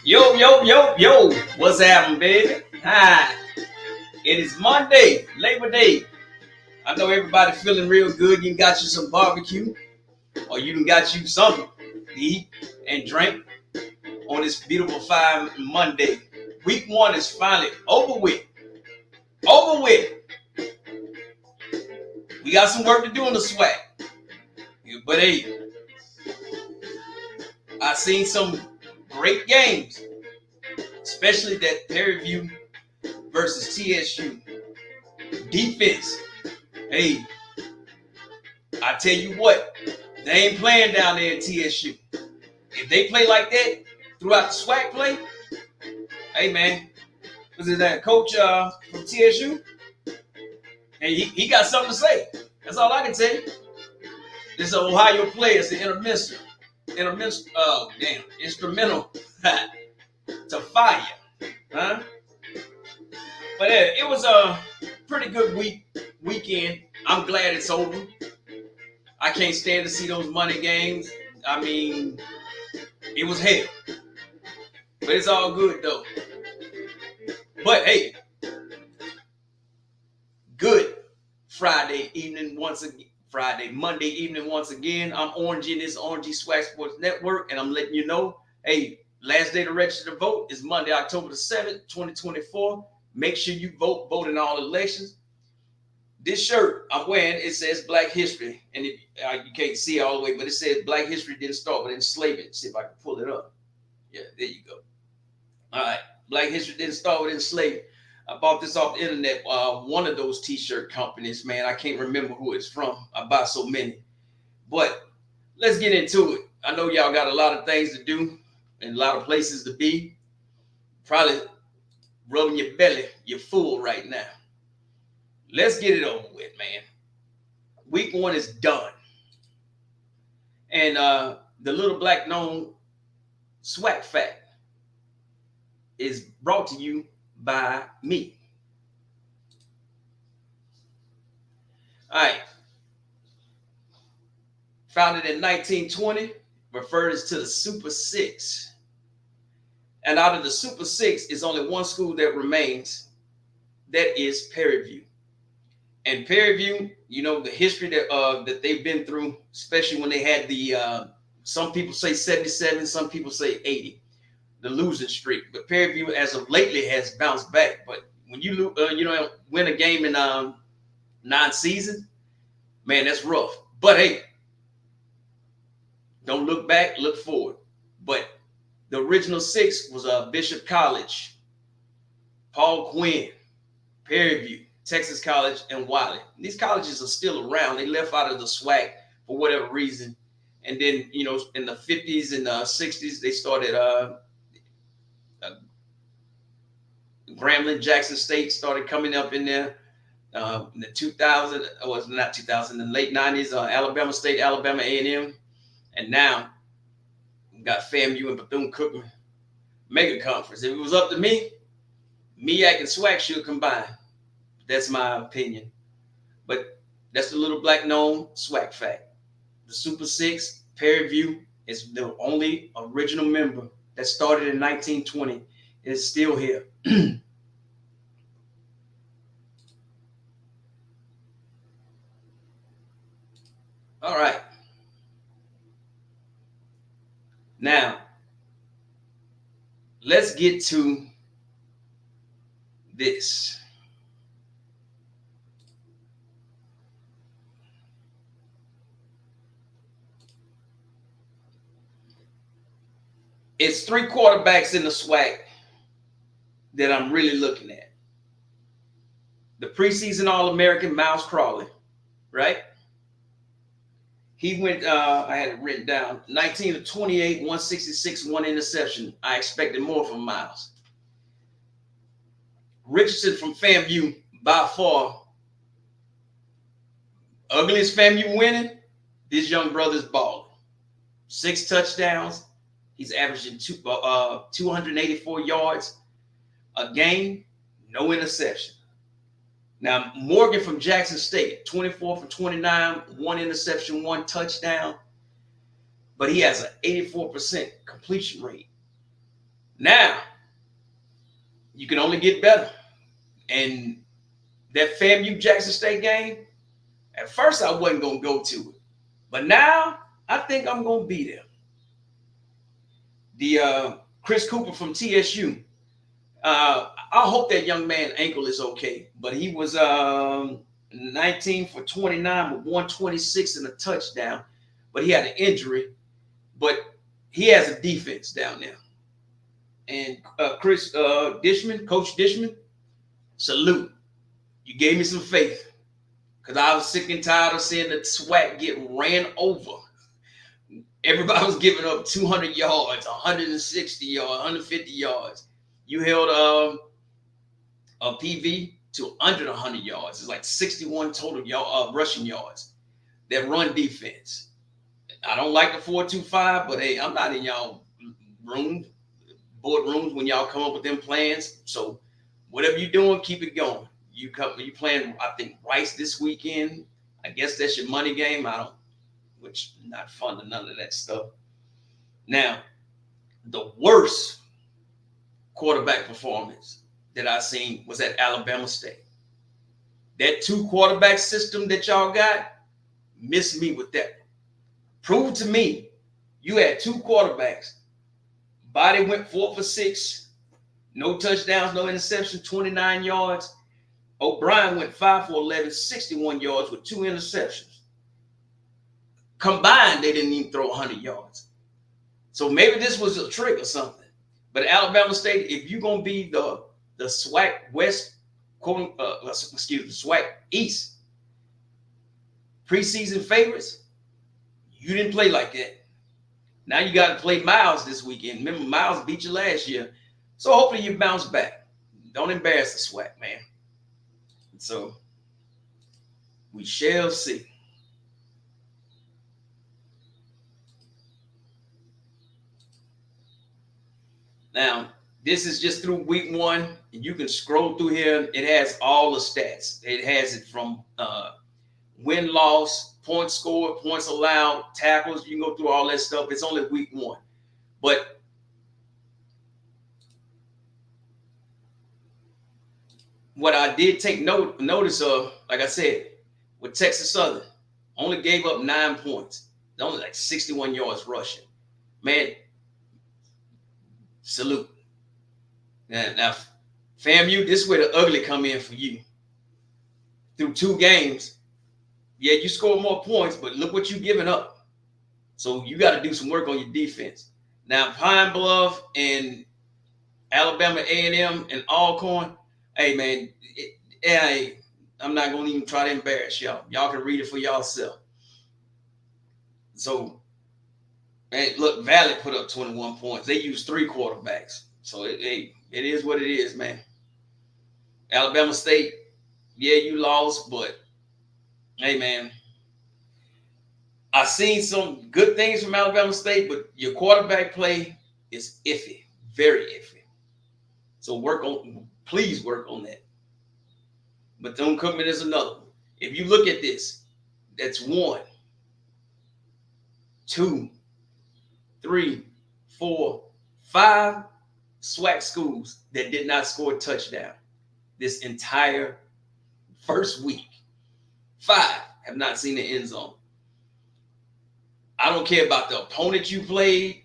Yo, yo, yo, yo. What's happening, baby? Hi. It is Monday, Labor Day. I know everybody feeling real good. You got you some barbecue, or you done got you something to eat and drink on this beautiful fine Monday. Week one is finally over with. Over with. We got some work to do on the swag. But hey, I seen some great games, especially that Perry View versus TSU. Defense. Hey, I tell you what, they ain't playing down there at TSU. If they play like that throughout the swag play, hey man, was it that coach from TSU? Hey, he got something to say. That's all I can tell you. This Ohio player is the instrumental to fire, huh? But it was a pretty good weekend. I'm glad it's over. I can't stand to see those money games. I mean, it was hell. But it's all good though. But hey, good Monday evening once again. I'm Orangey, this Orangey Swag Sports Network, and I'm letting you know, hey, last day to register to vote is Monday, October the 7th, 2024. Make sure you vote in all elections. This shirt I'm wearing, it says Black History, and you can't see it all the way, but it says Black History didn't start with enslavement. See if I can pull it up. Yeah, there you go. All right, Black History didn't start with enslavement. I bought this off the internet. One of those t-shirt companies, man. I can't remember who it's from. I buy so many. But let's get into it. I know y'all got a lot of things to do and a lot of places to be. Probably rubbing your belly. You're full right now. Let's get it over with, man. Week one is done. And the little black known swag fact is brought to you by me. All right. Founded in 1920, refers to the Super Six. And out of the Super Six is only one school that remains. That is Perry View. And Perry View, you know, the history that they've been through, especially when they had the, some people say 77, some people say 80, the losing streak. But Perry View, as of lately, has bounced back. But when you win a game in 9 seasons, man, that's rough. But hey, don't look back, look forward. But the original six was Bishop College, Paul Quinn, Perry View, Texas College, and Wiley. These colleges are still around. They left out of the swag for whatever reason. And then, you know, in the 50s and 60s, they started Grambling, Jackson State started coming up in there. In the 2000, it was not 2000, in the late 90s, Alabama State, Alabama A&M. And now we got FAMU and Bethune-Cookman mega conference. If it was up to me, MEAC and SWAC should combine. That's my opinion. But that's the little black known SWAC fact. The Super Six, Perry View, is the only original member that started in 1920 and is still here. All right. Now, let's get to this. It's 3 quarterbacks in the SWAC that I'm really looking at. The preseason All-American, Miles Crawley, right? He went, I had it written down, 19 of 28, 166, 1 interception. I expected more from Miles. Richardson from FAMU, by far, ugliest FAMU winning, this young brother's balling. 6 touchdowns. He's averaging 284 yards a game, no interception. Now, Morgan from Jackson State, 24 for 29, 1 interception, 1 touchdown. But he has an 84% completion rate. Now you can only get better. And that FAMU Jackson State game, at first I wasn't gonna go to it, but now I think I'm gonna be there. The Chris Cooper from TSU. I hope that young man's ankle is okay, but he was 19 for 29 with 126 and a touchdown, but he had an injury. But he has a defense down there. And Chris Dishman, Coach Dishman, salute. You gave me some faith because I was sick and tired of seeing the SWAC get ran over. Everybody was giving up 200 yards, 160 yards, 150 yards. You held a PV to under 100 yards. It's like 61 total rushing yards. That run defense. I don't like the 4-2-5, but hey, I'm not in y'all boardrooms when y'all come up with them plans. So whatever you're doing, keep it going. You playing, I think, Rice this weekend. I guess that's your money game. Which not fun to none of that stuff. Now, the worst quarterback performance that I seen was at Alabama State. That 2-quarterback system that y'all got, missed me with that. Prove to me you had 2 quarterbacks. Body went 4 for 6, no touchdowns, no interception, 29 yards. O'Brien went 5 for 11, 61 yards with 2 interceptions. Combined, they didn't even throw 100 yards. So maybe this was a trick or something. But Alabama State, if you're gonna be the SWAC West, SWAC East preseason favorites, you didn't play like that. Now you got to play Miles this weekend. Remember, Miles beat you last year, so hopefully you bounce back. Don't embarrass the SWAC, man. So we shall see. Now, this is just through week 1. And you can scroll through here. It has all the stats. It has it from win-loss, points scored, points allowed, tackles. You can go through all that stuff. It's only week 1. But what I did take notice of, like I said, with Texas Southern, only gave up 9 points. Only like 61 yards rushing. Man, salute. Now, FAMU, this is where the ugly come in for you. Through 2 games, yeah, you score more points, but look what you're giving up. So you got to do some work on your defense. Now, Pine Bluff and Alabama A&M and Alcorn, hey, man, I'm not going to even try to embarrass y'all. Y'all can read it for yourself. So, man, look, Valley put up 21 points. They used 3 quarterbacks. So, it is what it is, man. Alabama State, yeah, you lost, but, hey, man, I seen some good things from Alabama State, but your quarterback play is iffy, very iffy. So please work on that. Bethune-Cookman is another one. If you look at this, that's 1, 2, 3, 4, 5 SWAC schools that did not score a touchdown this entire first week. 5 have not seen the end zone. I don't care about the opponent you played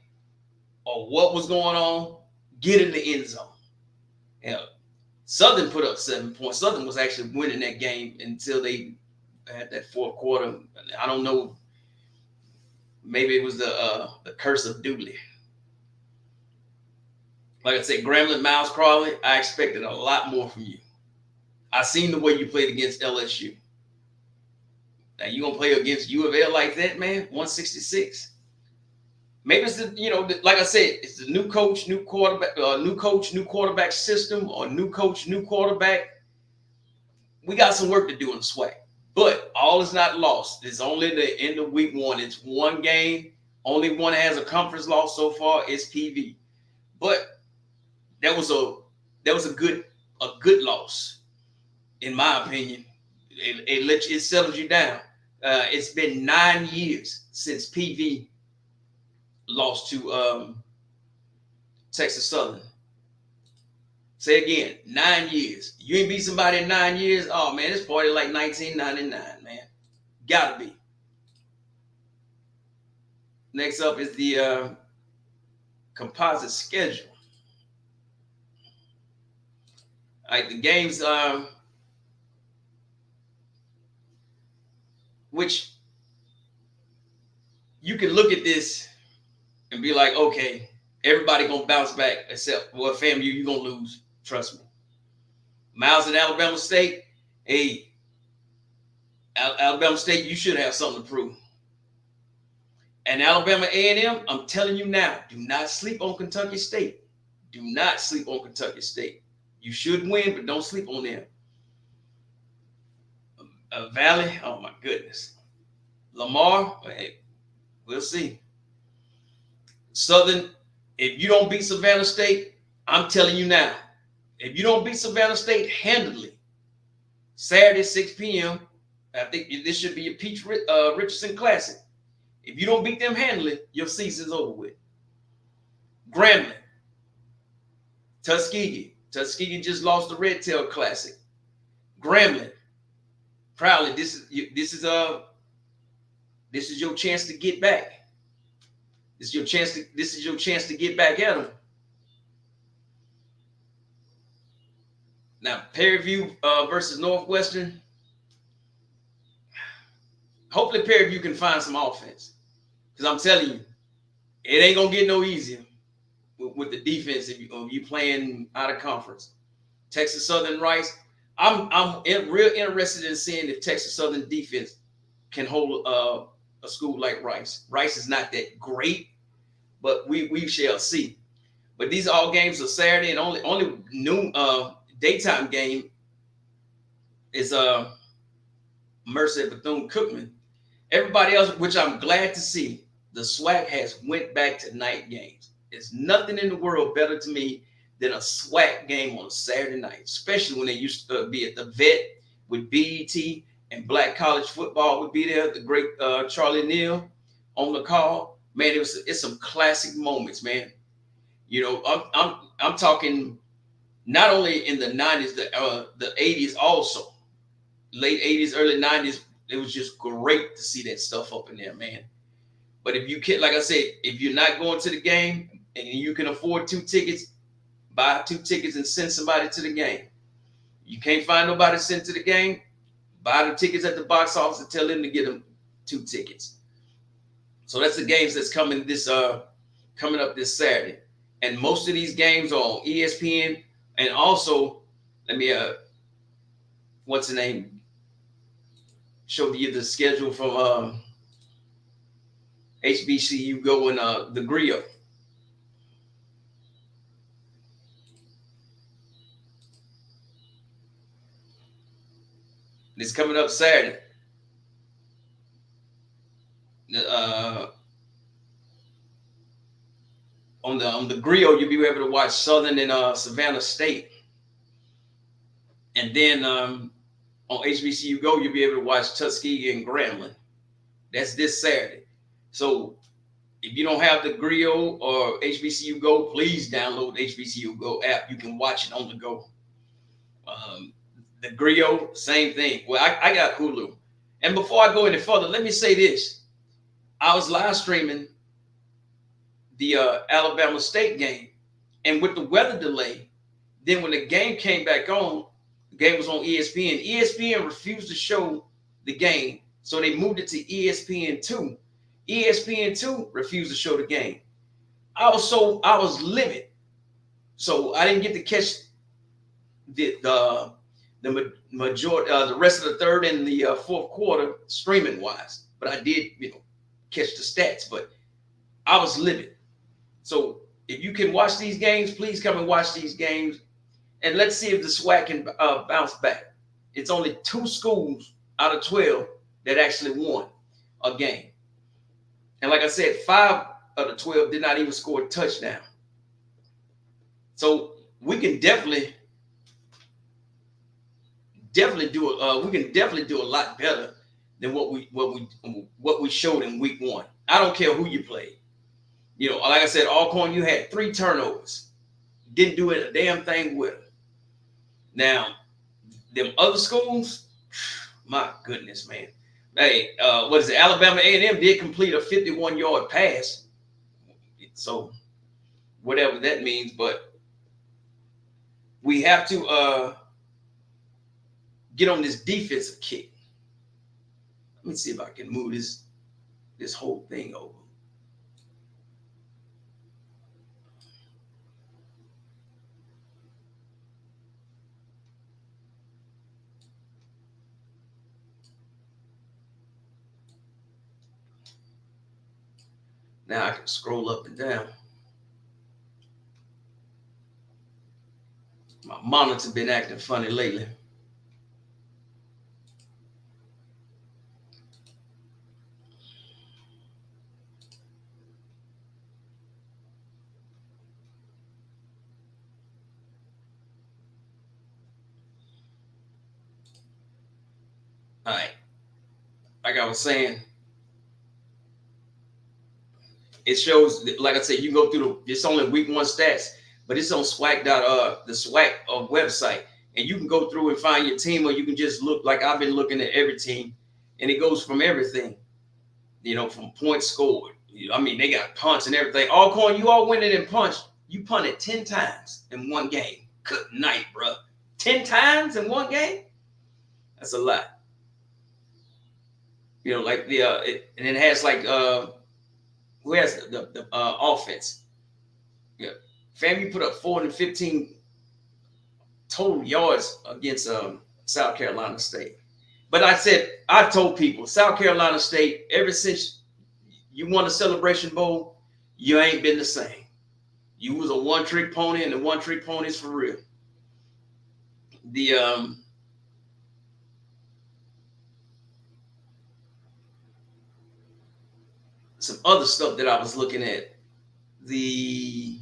or what was going on. Get in the end zone. Southern put up 7 points. Southern was actually winning that game until they had that 4th quarter. I don't know. Maybe it was the curse of Dooley. Like I said, Grambling, Miles Crawley, I expected a lot more from you. I seen the way you played against LSU. Now you gonna play against U of L like that, man? 166. Maybe it's like I said, it's the new coach, new quarterback, new coach, new quarterback system, or new coach, new quarterback. We got some work to do in the SWAC, but all is not lost. It's only the end of week 1. It's 1 game. Only one has a conference loss so far. It's PV, but that was a good loss, in my opinion. It settles you down. It's been 9 years since PV lost to Texas Southern. Say again, 9 years. You ain't beat somebody in 9 years. Oh man, this party like 1999, man. Gotta be. Next up is the composite schedule. All right, the games, which you can look at this and be like, okay, everybody gonna bounce back except, well, FAMU, you gonna lose. Trust me. Miles at Alabama State, hey, Alabama State, you should have something to prove. And Alabama A&M, I'm telling you now, do not sleep on Kentucky State. Do not sleep on Kentucky State. You should win, but don't sleep on them. Valley, oh my goodness. Lamar, hey, we'll see. Southern, if you don't beat Savannah State, I'm telling you now, if you don't beat Savannah State handily, Saturday, 6 p.m., I think this should be a Peach Richardson Classic. If you don't beat them handily, your season's over with. Grambling, Tuskegee. Tuskegee just lost the Red Tail Classic. Grambling, proudly, this is your chance to get back. This is your chance to get back at them. Now, Prairie View versus Northwestern. Hopefully, Prairie View can find some offense, because I'm telling you, it ain't gonna get no easier with the defense if you playing out of conference. Texas Southern Rice. I'm real interested in seeing if Texas Southern defense can hold a school like Rice. Rice is not that great, but we shall see. But these all games are Saturday, and only noon daytime game is Mercer Bethune-Cookman. Everybody else, which I'm glad to see, the SWAC has went back to night games. There's nothing in the world better to me than a SWAC game on a Saturday night, especially when they used to be at the Vet with BET and Black College Football would be there. The great Charlie Neal on the call. Man, it's some classic moments, man. You know, I'm talking not only in the 90s, the 80s also, late 80s, early 90s. It was just great to see that stuff up in there, man. But if you can, like I said, if you're not going to the game and you can afford 2 tickets, buy 2 tickets and send somebody to the game. You can't find nobody to send to the game, buy the tickets at the box office and tell them to get them 2 tickets. So that's the games that's coming up this Saturday. And most of these games are on ESPN. And also, let me what's the name? Show you the schedule from HBCU Go and the Griot. It's coming up Saturday. On the Griot, you'll be able to watch Southern and Savannah State. And then on HBCU Go, you'll be able to watch Tuskegee and Grambling. That's this Saturday. So if you don't have the Griot or HBCU Go, please download the HBCU Go app. You can watch it on the go. The Griot, same thing. Well, I got Hulu. And before I go any further, let me say this. I was live streaming the Alabama State game. And with the weather delay, then when the game came back on, the game was on ESPN. ESPN refused to show the game, so they moved it to ESPN2. ESPN2 refused to show the game. I was livid. So I didn't get to catch the majority, the rest of the third and the fourth quarter streaming wise. But I did, catch the stats. But I was livid. So if you can watch these games, please come and watch these games. And let's see if the SWAC can bounce back. It's only 2 schools out of 12 that actually won a game. And like I said, 5 of the 12 did not even score a touchdown. So we can definitely do it. We can definitely do a lot better than what we showed in week 1. I don't care who you played. Like I said, Alcorn, you had 3 turnovers. Didn't do it a damn thing with them. Now, them other schools, my goodness, man. Hey, what is it? Alabama A&M did complete a 51-yard pass. So whatever that means, but we have to get on this defensive kick. Let me see if I can move this whole thing over. Now I can scroll up and down. My monitor been acting funny lately. All right. Like I was saying, it shows, like I said, you can go through it's only week one stats, but it's on the SWAC website. And you can go through and find your team, or you can just look like I've been looking at every team, and it goes from everything, from points scored. I mean, they got punts and everything. Alcorn, you all went in and punched. You punted 10 times in one game. Good night, bro. 10 times in one game? That's a lot. Like and it has like who has the offense? Yeah, FAMU put up 415 total yards against South Carolina State. But I've told people, South Carolina State, ever since you won the Celebration Bowl, you ain't been the same. You was a one-trick pony, and the one-trick ponies for real. The some other stuff that I was looking at, the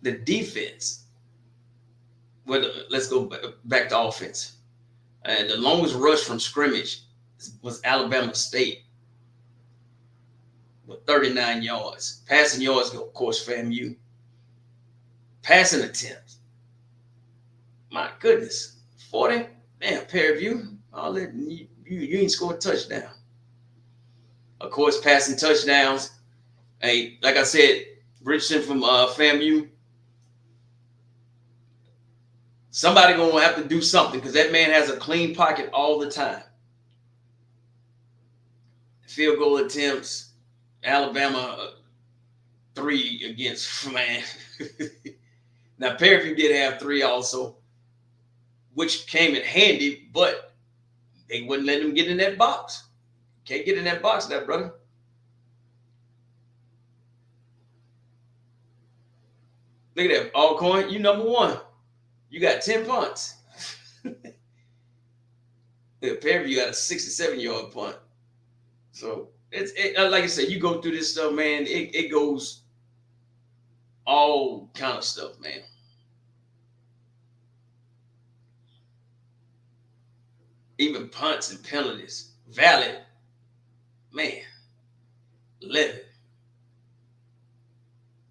defense. Well, let's go back to offense. And the longest rush from scrimmage was Alabama State with 39 yards. Passing yards, of course, FAMU. Passing attempts, my goodness, 40. Damn, pair of you. All that you ain't scored a touchdown. Of course, passing touchdowns. Hey, like I said, Richardson from FAMU. Somebody gonna have to do something because that man has a clean pocket all the time. Field goal attempts, Alabama 3 against man. Now, Fairview did have 3 also, which came in handy, but they wouldn't let him get in that box. Can't get in that box, that brother. Look at that, Alcorn. You number 1. You got 10 punts. Fairview got a 67-yard punt. So it's like I said, you go through this stuff, man. It goes all kind of stuff, man. Even punts and penalties, valid, man, 11.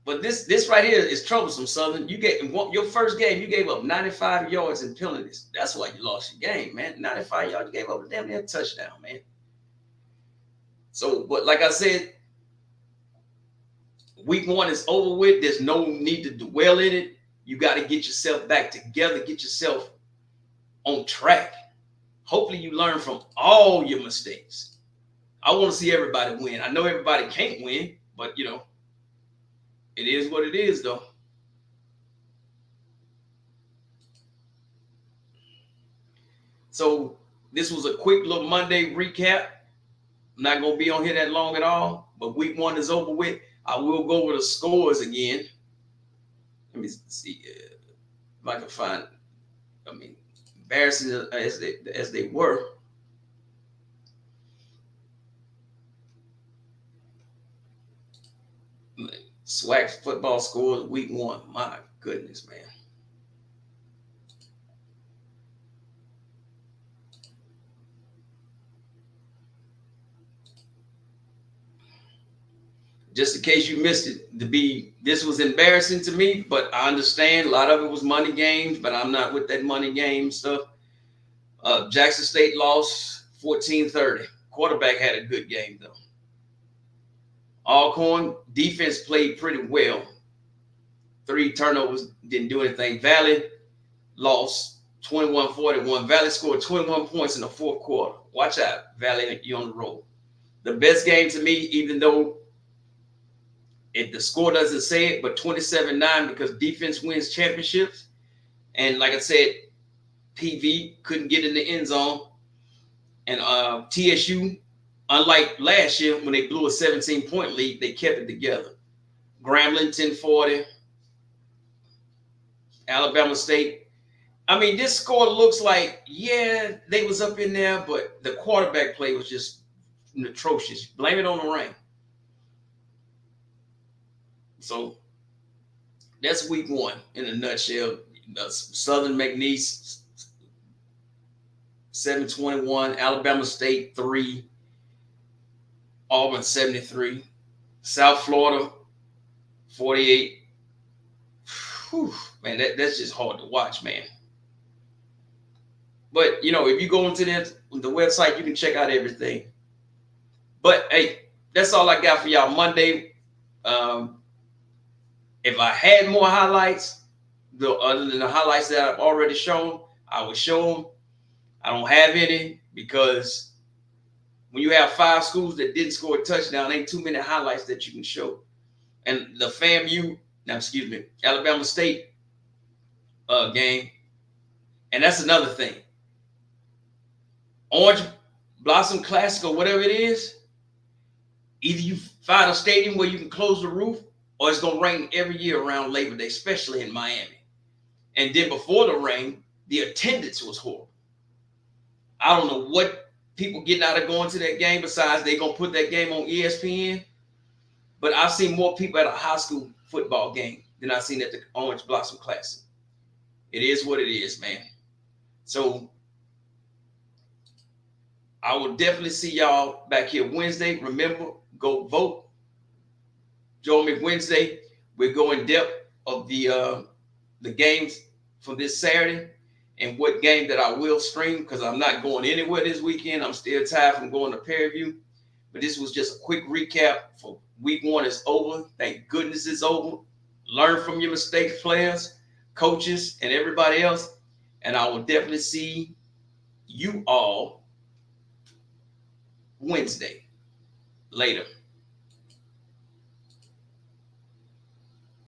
But this right here is troublesome, Southern. You get your first game, you gave up 95 yards in penalties. That's why you lost your game, man. 95 yards, you gave up a damn near touchdown, man. So, but like I said, week 1 is over with. There's no need to dwell in it. You got to get yourself back together, get yourself on track. Hopefully you learn from all your mistakes. I want to see everybody win. I know everybody can't win, but it is what it is, though. So this was a quick little Monday recap. I'm not going to be on here that long at all, but week 1 is over with. I will go over the scores again. Let me see if I can find, embarrassing as they were. SWAC football scores week 1. My goodness, man. just in case you missed it, this was embarrassing to me, but I understand a lot of it was money games, but I'm not with that money game stuff. Jackson State lost 14-30. Quarterback had a good game though. Alcorn defense played pretty well. 3 turnovers, didn't do anything. Valley lost 21-41. Valley scored 21 points in the fourth quarter. Watch out, Valley, you're on the road. The best game to me, even though the score doesn't say it, but 27-9 because defense wins championships. And like I said, PV couldn't get in the end zone. And TSU, unlike last year when they blew a 17-point lead, they kept it together. Grambling 10-40. Alabama State. I mean, this score looks like, yeah, they was up in there, but the quarterback play was just atrocious. Blame it on the rain. So that's week 1 in a nutshell. Southern McNeese 7-21, Alabama State 3, Auburn 73, South Florida 48. Whew, man, that's just hard to watch, man. But if you go into the website, you can check out everything. But hey, that's all I got for y'all Monday. If I had more highlights, other than the highlights that I've already shown, I would show them. I don't have any because when you have 5 schools that didn't score a touchdown, ain't too many highlights that you can show. And the Alabama State game, and that's another thing. Orange Blossom Classic or whatever it is, either you find a stadium where you can close the roof, or it's going to rain every year around Labor Day, especially in Miami. And then before the rain, the attendance was horrible. I don't know what people getting out of going to that game besides they're going to put that game on ESPN. But I've seen more people at a high school football game than I've seen at the Orange Blossom Classic. It is what it is, man. So I will definitely see y'all back here Wednesday. Remember, go vote. Join me Wednesday. We'll go in depth of the games for this Saturday and what game that I will stream because I'm not going anywhere this weekend. I'm still tired from going to Perryview. But this was just a quick recap for week 1 is over. Thank goodness it's over. Learn from your mistakes, players, coaches, and everybody else. And I will definitely see you all Wednesday. Later.